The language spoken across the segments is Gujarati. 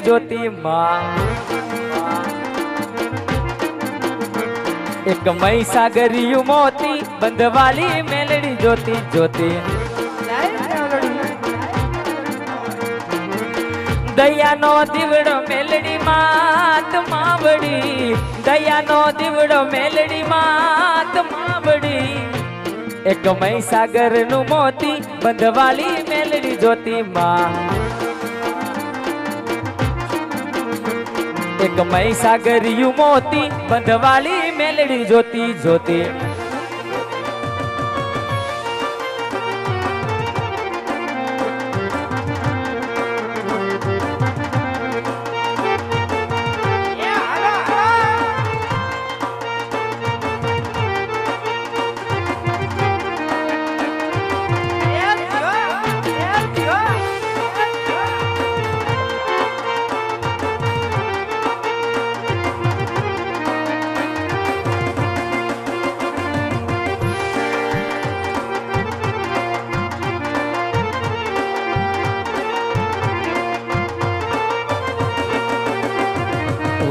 જ્યોતિ માં એક મહીસાગરિયું મોતી બંધવાલી મેલડી જ્યોતિ જ્યોતિ દયાનો દીવડો મેલડી માત માવડી દયાનો દીવડો મેલડી માત માવડી એક મહીસાગર નું મોતી બંધવાલી મેલડી જ્યોતિ માં એક મહીસાગરિયું મોતી બંધવાલી મેલડી જ્યોતિ જ્યોતિ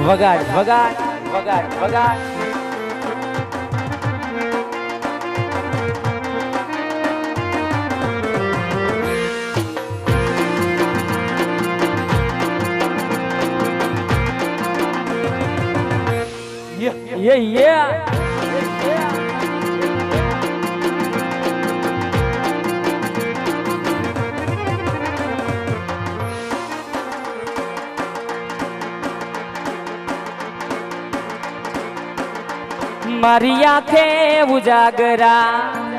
વગાડ વગાડ વગાડ વગાડ yeah મારી આંખે ઉજાગરા